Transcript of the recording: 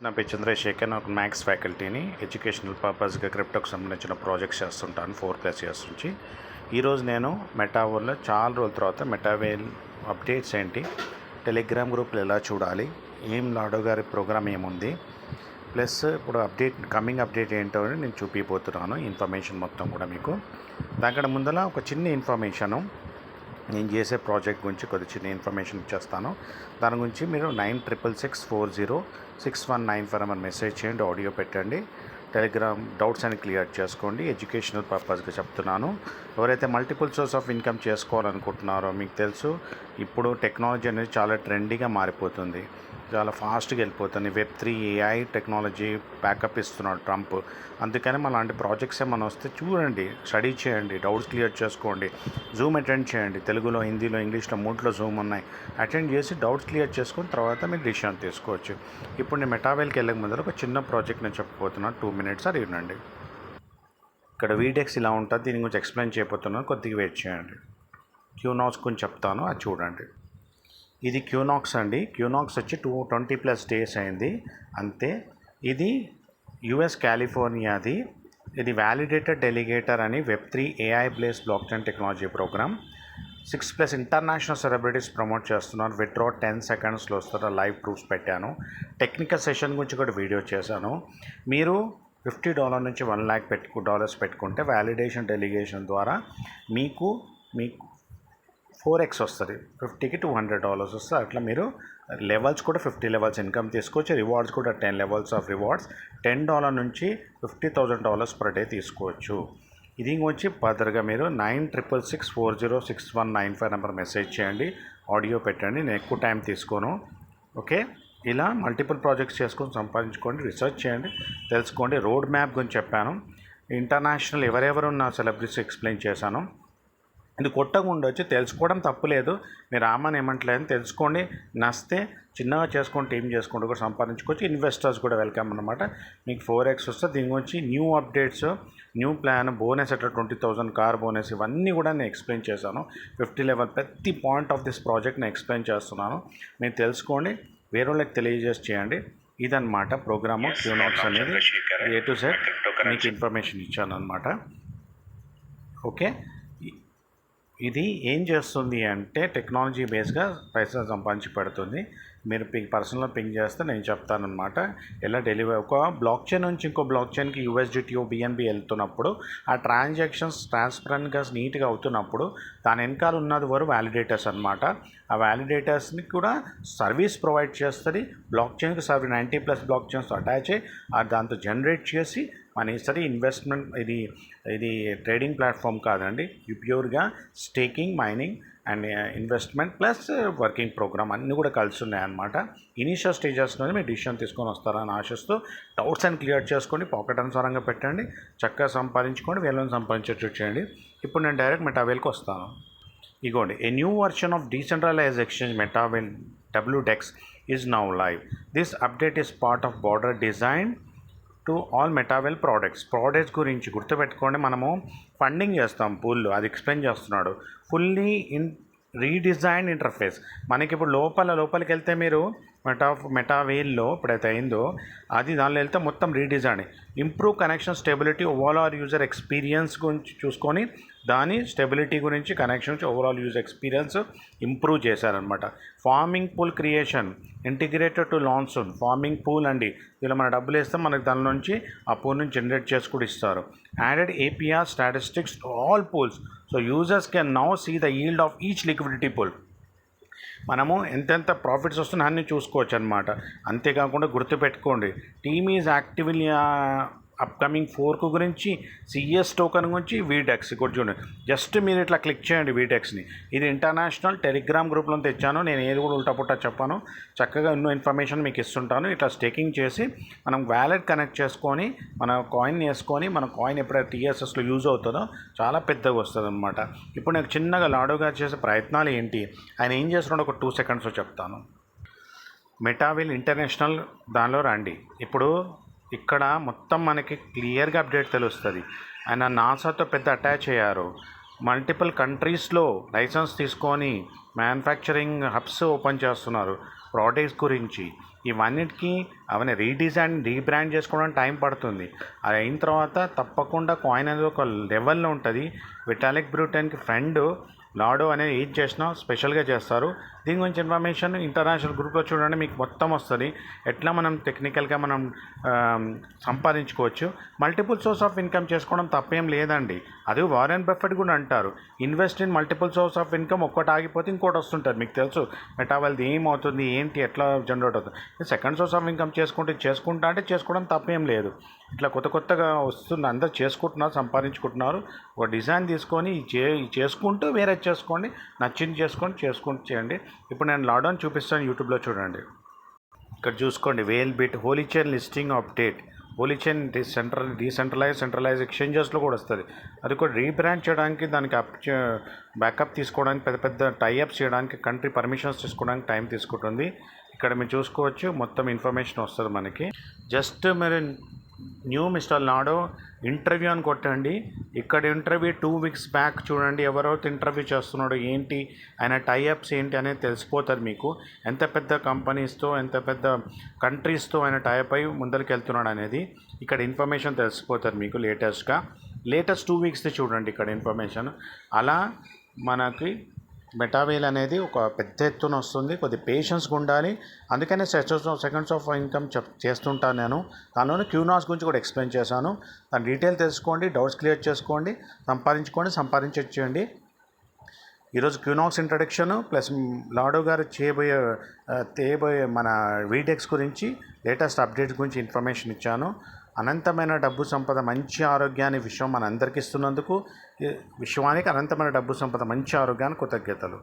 నా పేరు చంద్రశేఖర్. నాకు మ్యాథ్స్ ఫ్యాకల్టీని ఎడ్యుకేషనల్ పర్పస్గా క్రిప్టోకి సంబంధించిన ప్రాజెక్ట్స్ చేస్తుంటాను 4+ ఇయర్స్ నుంచి. ఈరోజు నేను మెటావర్లో చాలా రోజుల తర్వాత మెటావేల్ అప్డేట్స్ ఏంటి, టెలిగ్రామ్ గ్రూప్లో ఎలా చూడాలి, లాడో గారి ప్రోగ్రామ్ ఏముంది, ప్లస్ ఇప్పుడు కమింగ్ అప్డేట్ ఏంటో అని నేను చూపిపోతున్నాను. ఇన్ఫర్మేషన్ మొత్తం కూడా మీకు దానికంటే ముందర ఒక చిన్న ఇన్ఫర్మేషను, నేను చేసే ప్రాజెక్ట్ గురించి కొద్ది చిన్న ఇన్ఫర్మేషన్ ఇచ్చేస్తాను. దాని గురించి మీరు 9666406194 అని మెసేజ్ చేయండి, ఆడియో పెట్టండి, టెలిగ్రామ్ డౌట్స్ అని క్లియర్ చేసుకోండి. ఎడ్యుకేషనల్ పర్పస్గా చెప్తున్నాను. ఎవరైతే మల్టిపుల్ సోర్స్ ఆఫ్ ఇన్కమ్ చేసుకోవాలనుకుంటున్నారో, మీకు తెలుసు ఇప్పుడు టెక్నాలజీ అనేది చాలా ట్రెండీగా మారిపోతుంది, చాలా ఫాస్ట్గా వెళ్ళిపోతుంది. Web3 AI టెక్నాలజీ బ్యాకప్ ఇస్తున్నాడు ట్రంప్. అందుకని మన లాంటి ప్రాజెక్ట్స్ ఏమైనా వస్తే చూడండి, స్టడీ చేయండి, డౌట్స్ క్లియర్ చేసుకోండి, జూమ్ అటెండ్ చేయండి. తెలుగులో, హిందీలో, ఇంగ్లీష్లో 3లో జూమ్ ఉన్నాయి. అటెండ్ చేసి డౌట్స్ క్లియర్ చేసుకుని తర్వాత మీరు డిసిషన్ తీసుకోవచ్చు. ఇప్పుడు నేను మెటావేల్కి వెళ్ళక ముందర ఒక చిన్న ప్రాజెక్ట్ నేను చెప్పబోతున్నాను. 2 minutes అది వినండి. ఇక్కడ వీడెక్స్ ఇలా ఉంటుంది, దీని గురించి ఎక్స్ప్లెయిన్ చేయబోతున్నాను, కొద్దిగా వెయిట్ చేయండి. క్యూనాక్స్ గురించి చెప్తాను, అది చూడండి. ఇది క్యూనాక్స్ అండి. క్యూనాక్స్ వచ్చి 20+ డేస్ అయింది అంతే. ఇది US కాలిఫోర్నియాది. ఇది వ్యాలిడేటెడ్ డెలిగేటర్ అని Web3 AI based blockchain technology program. 6+ international celebrities promote చేస్తున్నారు. విత్డ్రా 10 secondsలో వస్తారు. లైవ్ ప్రూఫ్స్ పెట్టాను. టెక్నికల్ సెషన్ గురించి కూడా వీడియో చేశాను. మీరు $50 నుంచి $1 lakh పెట్టుకుంటే వ్యాలిడేషన్ డెలిగేషన్ ద్వారా మీకు 4x వస్తుంది. 50కి $200 వస్తుంది. అట్లా మీరు లెవెల్స్ కూడా 50 లెవెల్స్ ఇన్కమ్ తీసుకోవచ్చు. రివార్డ్స్ కూడా 10 లెవెల్స్ ఆఫ్ రివార్డ్స్. $10 నుంచి $50,000 పర్ డే తీసుకోవచ్చు. ఇది వచ్చి ఫర్దర్గా మీరు 9666406195 నెంబర్ మెసేజ్ చేయండి, ఆడియో పెట్టండి. నేను ఎక్కువ టైం తీసుకోను. ఓకే, ఇలా మల్టిపుల్ ప్రాజెక్ట్స్ చేసుకొని సంపాదించుకోండి, రీసెర్చ్ చేయండి, తెలుసుకోండి. రోడ్ మ్యాప్ గురించి చెప్పాను. ఇంటర్నేషనల్ ఎవరెవరున్న సెలబ్రిటీస్ ఎక్స్ప్లెయిన్ చేశాను. ఇది కొట్టకుండా వచ్చి తెలుసుకోవడం తప్పులేదు, మీరు రామని ఏమంటలేదని తెలుసుకోండి. నచ్చితే చిన్నగా చేసుకొని టీం చేసుకుంటూ కూడా సంపాదించుకోవచ్చు. ఇన్వెస్టర్స్ కూడా వెల్కమ్ అనమాట. మీకు 4x వస్తుంది. దీని గురించి new updates, new plan, bonus అట్లా 20,000 కార్ బోనస్, ఇవన్నీ కూడా నేను ఎక్స్ప్లెయిన్ చేశాను. 50 లెవెల్ ప్రతి పాయింట్ ఆఫ్ దిస్ ప్రాజెక్ట్ నేను ఎక్స్ప్లెయిన్ చేస్తున్నాను. మీరు తెలుసుకోండి, వేరే వాళ్ళకి తెలియజేసి చేయండి. ఇదన్నమాట ప్రోగ్రాము. క్యూనాక్స్ అనేది A to Z మీకు ఇన్ఫర్మేషన్ ఇచ్చాను అనమాట. ఓకే, ఇది ఏం చేస్తుంది అంటే టెక్నాలజీ బేస్గా పైసలు సంపాదించి పెడుతుంది. మీరు పర్సనల్గా పింక్ చేస్తే నేను చెప్తానమాట ఎలా డెలివరీ. ఒక బ్లాక్ చైన్ నుంచి ఇంకో బ్లాక్ చైన్కి USDT BNB వెళ్తున్నప్పుడు ఆ ట్రాన్సాక్షన్స్ ట్రాన్స్పరెంట్గా నీట్గా అవుతున్నప్పుడు దాని వెనకాల ఉన్నది వరకు వ్యాలిడేటర్స్ అనమాట. ఆ వ్యాలిడేటర్స్ని కూడా సర్వీస్ ప్రొవైడ్ చేస్తుంది. బ్లాక్ చైన్కి 90+ బ్లాక్ చైన్స్ అటాచ్ అయ్యి దాంతో జనరేట్ చేసి మన ఇస్తుంది. ఇన్వెస్ట్మెంట్ ఇది ట్రేడింగ్ ప్లాట్ఫామ్ కాదండి, ప్యూర్గా staking, mining and investment plus working program అన్నీ కూడా కలిసి ఉన్నాయన్నమాట. ఇనీషియల్ స్టేజెస్లోనే మీరు డిసిషన్ తీసుకొని వస్తారని ఆశిస్తూ డౌట్స్ అని క్లియర్ చేసుకోండి, పాకెట్ అనుసారంగా పెట్టండి, చక్కగా సంపాదించుకోండి, వేలను సంపాదించేట్టు చేయండి. ఇప్పుడు నేను డైరెక్ట్ మెటావేల్కి వస్తాను. ఇగోండి, a new version of decentralized exchange Metawhale WDEX is now live. This update is part of border design to all Metawhale products గురించి గుర్తుపెట్టుకోండి. మనము ఫండింగ్ చేస్తాం పూల్లో, అది ఎక్స్ప్లెయిన్ చేస్తున్నాడు. Fully redesign interface. మనకి ఇప్పుడు లోపలికి వెళ్తే మీరు మెటావేల్లో ఇప్పుడైతే అయిందో అది దానిలో వెళ్తే మొత్తం redesign, improve connection stability, overall user experience గురించి చూసుకొని దాని స్టెబిలిటీ గురించి, కనెక్షన్ నుంచి ఓవరాల్ యూజర్ ఎక్స్పీరియన్స్ ఇంప్రూవ్ చేశారనమాట. Farming pool creation integrated to లాన్సూన్. ఫార్మింగ్ పూల్ అండి, ఇలా మన డబ్బులు వేస్తే మనకు దాని నుంచి ఆ పూల్ నుంచి జనరేట్ చేసి కూడా ఇస్తారు. Added APR statistics to all pools, so users can now see the yield of each liquidity pool. మనము ఎంతెంత ప్రాఫిట్స్ వస్తున్నా అన్నీ చూసుకోవచ్చు అనమాట. అంతేకాకుండా గుర్తుపెట్టుకోండి, team is actively upcoming fork గురించి, CS టోకెన్ గురించి, VDEX కూడా చూడండి. జస్ట్ మీరు ఇట్లా క్లిక్ చేయండి VDEXని. ఇది ఇంటర్నేషనల్ టెలిగ్రామ్ గ్రూప్లో తెచ్చాను నేను, ఏది కూడా ఉల్టా చెప్పాను. చక్కగా ఎన్నో ఇన్ఫర్మేషన్ మీకు ఇస్తుంటాను. ఇట్లా స్టేకింగ్ చేసి మనం వ్యాలెట్ కనెక్ట్ చేసుకొని మన కాయిన్ వేసుకొని, మన కాయిన్ ఎప్పుడైతే TSSలో యూజ్ అవుతుందో చాలా పెద్దగా వస్తుంది అనమాట. ఇప్పుడు నాకు చిన్నగా లాడో గారు చేసే ప్రయత్నాలు ఏంటి, ఆయన ఏం చేస్తున్నాడో ఒక 2 secondsలో చెప్తాను. మెటావేల్ ఇంటర్నేషనల్ దానిలో రండి. ఇప్పుడు ఇక్కడ మొత్తం మనకి క్లియర్గా అప్డేట్ తెలుస్తుంది. ఆయన నాసాతో పెద్ద అటాచ్ అయ్యారు. మల్టిపుల్ కంట్రీస్లో లైసెన్స్ తీసుకొని మ్యానుఫ్యాక్చరింగ్ హబ్స్ ఓపెన్ చేస్తున్నారు. ప్రోడక్ట్స్ గురించి ఇవన్నిటికీ అవన్నీ రీడిజైన్ రీబ్రాండ్ చేసుకోవడానికి టైం పడుతుంది. అది అయిన తర్వాత తప్పకుండా కాయిన్ అనేది ఒక లెవెల్లో ఉంటుంది. విటాలిక్ బ్రూటన్కి ఫ్రెండ్ లాడో అనేది ఏది చేసినా స్పెషల్గా చేస్తారు. దీని గురించి ఇన్ఫర్మేషన్ ఇంటర్నేషనల్ గ్రూప్లో చూడండి, మీకు మొత్తం వస్తుంది. ఎట్లా మనం టెక్నికల్గా మనం సంపాదించుకోవచ్చు. మల్టిపుల్ సోర్స్ ఆఫ్ ఇన్కమ్ చేసుకోవడం తప్పేం లేదండి. అది వారెన్ బఫెట్ కూడా అంటారు, invest in multiple source of income. ఒక్కటి ఆగిపోతే ఇంకోటి వస్తుంటుంది. మీకు తెలుసు మెటావెల్త్ ఏమవుతుంది, ఏంటి, ఎట్లా జనరేట్ అవుతుంది. సెకండ్ సోర్స్ ఆఫ్ ఇన్కమ్ చేసుకుంటా అంటే చేసుకోవడం తప్పేం లేదు. ఇట్లా కొత్తగా వస్తుంది, అందరూ చేసుకుంటున్నారు, సంపాదించుకుంటున్నారు. ఒక డిజైన్ తీసుకొని చేసుకుంటూ వేరే చేసుకోండి, నచ్చింది చేసుకుంటూ చేయండి. ఇప్పుడు నేను లాడోని చూపిస్తాను, యూట్యూబ్లో చూడండి. ఇక్కడ చూసుకోండి, Whale Bit Holy Chain listing update. Holy Chain centralize ఎక్స్చేంజెస్లో కూడా వస్తుంది. అది కూడా రీబ్రాండ్ చేయడానికి, దానికి బ్యాకప్ తీసుకోవడానికి, పెద్ద టైఅప్స్ చేయడానికి, కంట్రీ పర్మిషన్స్ తీసుకోవడానికి టైం తీసుకుంటుంది. ఇక్కడ మీరు చూసుకోవచ్చు, మొత్తం ఇన్ఫర్మేషన్ వస్తుంది మనకి. జస్ట్ మీరు న్యూ మిస్టర్ లాడో ఇంటర్వ్యూ అని కొట్టండి. ఇక్కడ ఇంటర్వ్యూ 2 weeks బ్యాక్ చూడండి, ఎవరైతే ఇంటర్వ్యూ చేస్తున్నాడో ఏంటి, ఆయన టైఅప్స్ ఏంటి అనేది తెలిసిపోతుంది మీకు. ఎంత పెద్ద కంపెనీస్తో, ఎంత పెద్ద కంట్రీస్తో ఆయన టైఅప్ అయి ముందరికి వెళ్తున్నాడు అనేది ఇక్కడ ఇన్ఫర్మేషన్ తెలిసిపోతుంది మీకు. లేటెస్ట్ 2 weeks చూడండి ఇక్కడ ఇన్ఫర్మేషన్. అలా మనకి మెటావేల్ అనేది ఒక పెద్ద ఎత్తున వస్తుంది. కొద్ది పేషెన్స్గా ఉండాలి. అందుకనే సెకండ్స్ ఆఫ్ ఇన్కమ్ చేస్తుంటాను నేను. దానిలోనే క్యూనాస్ గురించి కూడా ఎక్స్ప్లెయిన్ చేశాను. దాని డీటెయిల్ తెలుసుకోండి, డౌట్స్ క్లియర్ చేసుకోండి, సంపాదించండి. ఈరోజు క్యూనాక్స్ ఇంట్రడక్షన్ ప్లస్ లాడో గారు తేబోయే మన వీడెక్స్ గురించి లేటెస్ట్ అప్డేట్ గురించి ఇన్ఫర్మేషన్ ఇచ్చాను. అనంతమైన డబ్బు సంపద, మంచి ఆరోగ్యాన్ని విశ్వం మన అందరికీ ఇస్తున్నందుకు విశ్వానికి అనంతమైన డబ్బు సంపద, మంచి ఆరోగ్యాన్ని కృతజ్ఞతలు.